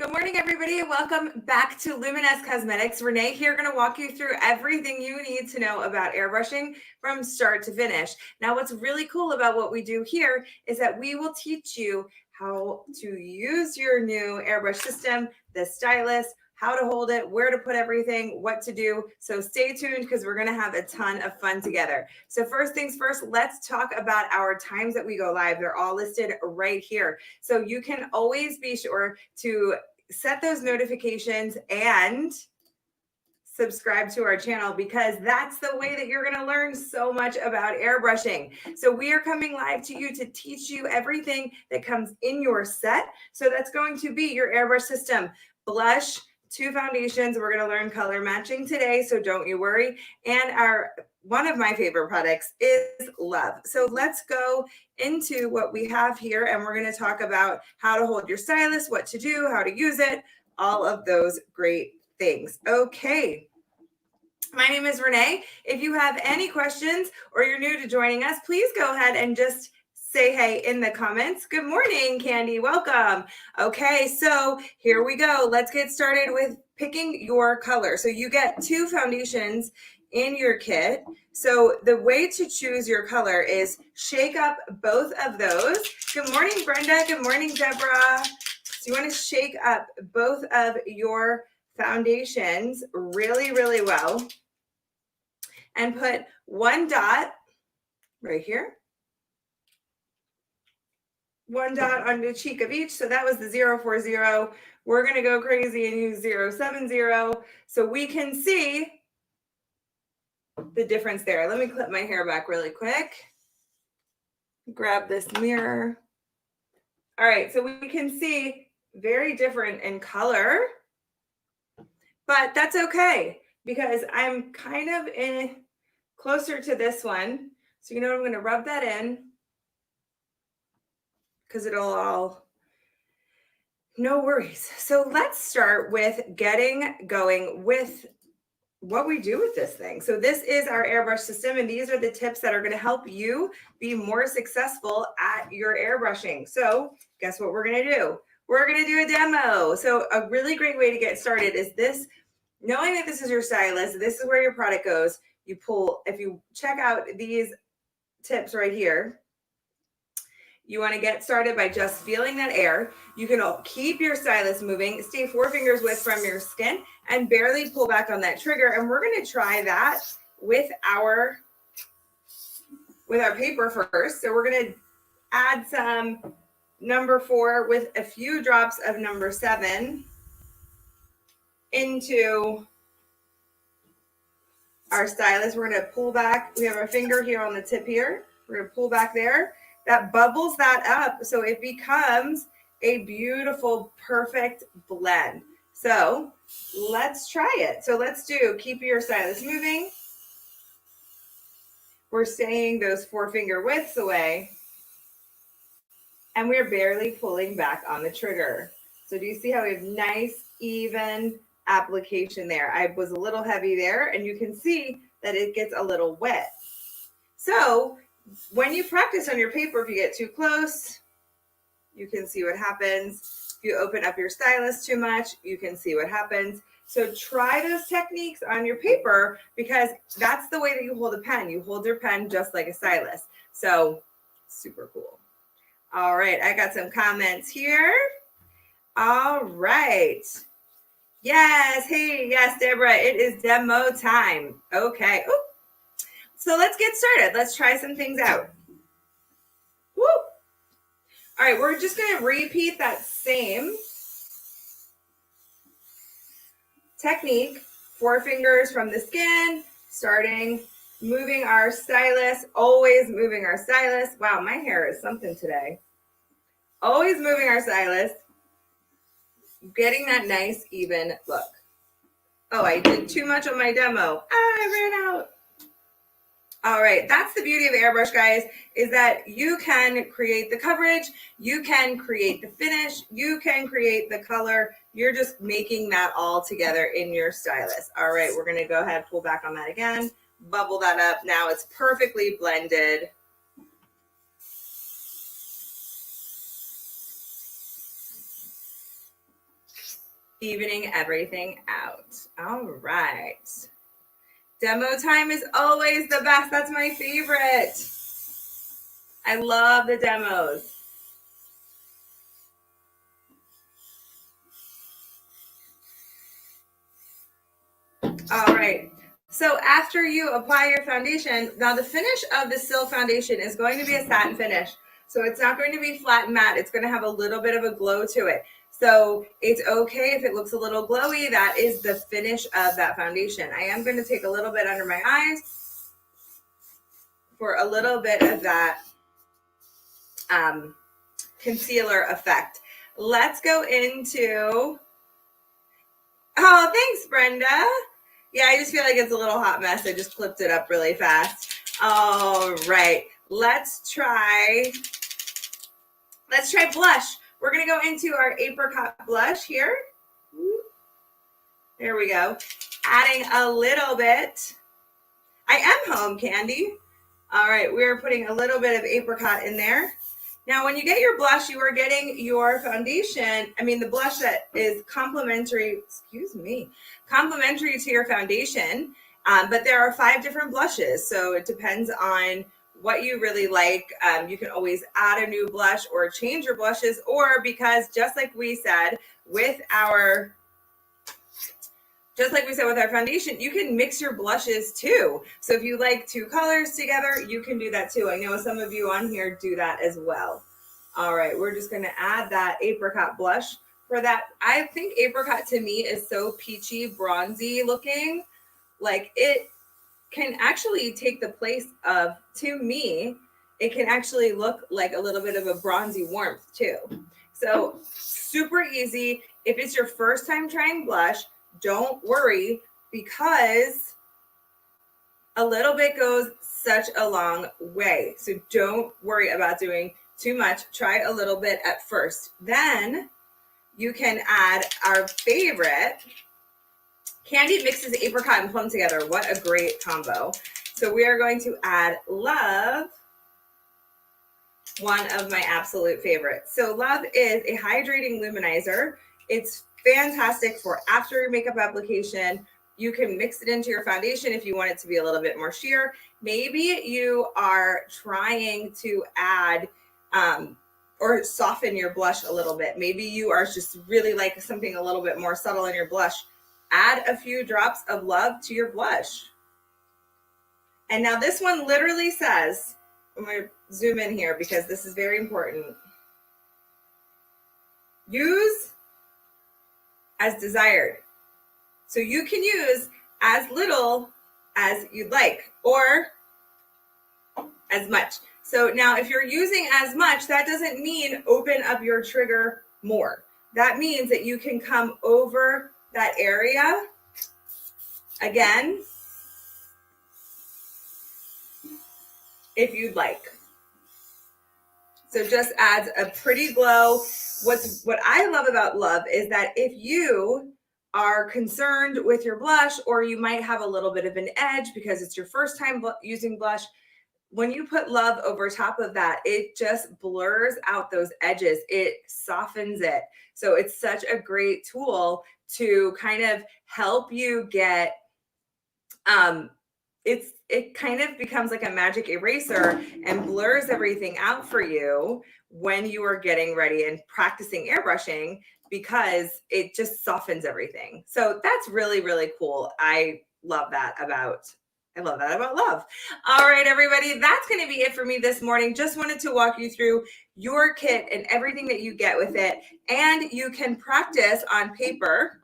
Good morning, everybody. Welcome back to Luminous Cosmetics. Renee here, going to walk you through everything you need to know about airbrushing from start to finish. Now, what's really cool about what we do here is that we will teach you how to use your new airbrush system, the stylus, how to hold it, where to put everything, what to do. So stay tuned because we're going to have a ton of fun together. So first things first, let's talk about our times that we go live. They're all listed right here. So you can always be sure to set those notifications and subscribe to our channel because that's the way that you're going to learn so much about airbrushing. So we are coming live to you to teach you everything that comes in your set. So that's going to be your airbrush system, blush, 2 foundations. We're going to learn color matching today, so don't you worry. And one of my favorite products is Love. So let's go into what we have here, and we're going to talk about how to hold your stylus, what to do, how to use it, all of those great things. Okay. My name is Renee. If you have any questions or you're new to joining us, please go ahead and just say hey in the comments. Good morning, Candy. Welcome. Okay, so here we go. Let's get started with picking your color. So you get 2 foundations in your kit. So the way to choose your color is shake up both of those. Good morning, Brenda. Good morning, Deborah. So you want to shake up both of your foundations really, really well and put 1 dot right here. 1 dot on the cheek of each. So that was the 040. We're going to go crazy and use 070 so we can see the difference there. Let me clip my hair back really quick. Grab this mirror. All right, so we can see very different in color, but that's okay because I'm kind of closer to this one. So you know, I'm going to rub that in because it'll all, no worries. So let's start with getting going with what we do with this thing. So this is our airbrush system, and these are the tips that are going to help you be more successful at your airbrushing. So guess what we're going to do? We're going to do a demo. So a really great way to get started is this, knowing that this is your stylus, this is where your product goes. You pull, if you check out these tips right here, you want to get started by just feeling that air. You can keep your stylus moving, stay 4 fingers width from your skin, and barely pull back on that trigger. And we're going to try that with our paper first. So we're going to add some number 4 with a few drops of number 7 into our stylus. We're going to pull back. We have our finger here on the tip here. We're going to pull back there. That bubbles that up so it becomes a beautiful, perfect blend. So let's try it. So let's keep your stylus moving. We're staying those 4 finger widths away. And we're barely pulling back on the trigger. So do you see how we have nice, even application there? I was a little heavy there, and you can see that it gets a little wet. So when you practice on your paper, if you get too close, you can see what happens. If you open up your stylus too much, you can see what happens. So try those techniques on your paper because that's the way that you hold a pen. You hold your pen just like a stylus. So super cool. All right, I got some comments here. All right. Yes, hey, yes, Deborah, it is demo time. Okay. Ooh. So let's get started. Let's try some things out. Woo! All right, we're just going to repeat that same technique. 4 fingers from the skin, starting, moving our stylus, always moving our stylus. Wow, my hair is something today. Always moving our stylus, getting that nice, even look. Oh, I did too much on my demo. I ran out. All right, that's the beauty of airbrush, guys, is that you can create the coverage, you can create the finish, you can create the color. You're just making that all together in your stylus. All right, we're gonna go ahead, pull back on that again, bubble that up. Now it's perfectly blended. evening everything out. All right. Demo time is always the best. That's my favorite. I love the demos. All right. So after you apply your foundation, now the finish of the Silk foundation is going to be a satin finish. So it's not going to be flat and matte. It's going to have a little bit of a glow to it. So it's okay if it looks a little glowy. That is the finish of that foundation. I am going to take a little bit under my eyes for a little bit of that concealer effect. Let's go into, oh, thanks, Brenda. Yeah, I just feel like it's a little hot mess. I just clipped it up really fast. All right, let's try blush. We're gonna go into our apricot blush here. There we go. Adding a little bit. I am home, Candy. All right, we're putting a little bit of apricot in there. Now, when you get your blush, you are getting your foundation. I mean, the blush that is complementary, complementary to your foundation. But there are 5 different blushes. So it depends on what you really like. You can always add a new blush or change your blushes, or because just like we said with our foundation, you can mix your blushes too. So if you like 2 colors together, you can do that too. I know some of you on here do that as well. All right, we're just going to add that apricot blush for that. I think apricot to me is so peachy, bronzy looking. Like it can actually take the place of, to me, it can actually look like a little bit of a bronzy warmth too. So super easy. If it's your first time trying blush, don't worry, because a little bit goes such a long way. So don't worry about doing too much. Try a little bit at first. Then you can add our favorite. Candy mixes apricot and plum together. What a great combo. So we are going to add Love, one of my absolute favorites. So Love is a hydrating luminizer. It's fantastic for after your makeup application. You can mix it into your foundation if you want it to be a little bit more sheer. Maybe you are trying to add or soften your blush a little bit. Maybe you are just really like something a little bit more subtle in your blush. Add a few drops of Love to your blush. And now this one literally says, I'm going to zoom in here because this is very important. Use as desired. So you can use as little as you'd like or as much. So now if you're using as much, that doesn't mean open up your trigger more. That means that you can come over that area again if you'd like. So just adds a pretty glow. What I love about Love is that if you are concerned with your blush, or you might have a little bit of an edge because it's your first time using blush, when you put Love over top of that, it just blurs out those edges. It softens it. So it's such a great tool to kind of help you get, it kind of becomes like a magic eraser and blurs everything out for you when you are getting ready and practicing airbrushing, because it just softens everything. So that's really, really cool. I love that about Love. All right, everybody, that's going to be it for me this morning. Just wanted to walk you through your kit and everything that you get with it. And you can practice on paper.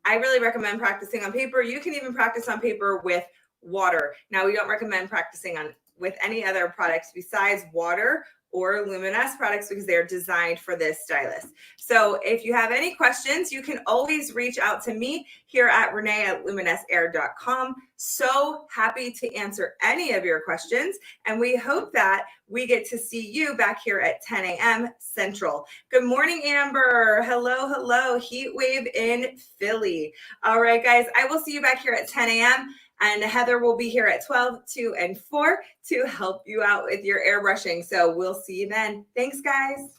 I really recommend practicing on paper. You can even practice on paper with water. Now, we don't recommend practicing with any other products besides water or Luminous products because they're designed for this stylus. So if you have any questions, you can always reach out to me here at Renee@luminousair.com. So happy to answer any of your questions. And we hope that we get to see you back here at 10 a.m. Central. Good morning, Amber. Hello, hello. Heat wave in Philly. All right, guys, I will see you back here at 10 a.m. And Heather will be here at 12, 2, and 4 to help you out with your airbrushing. So we'll see you then. Thanks, guys.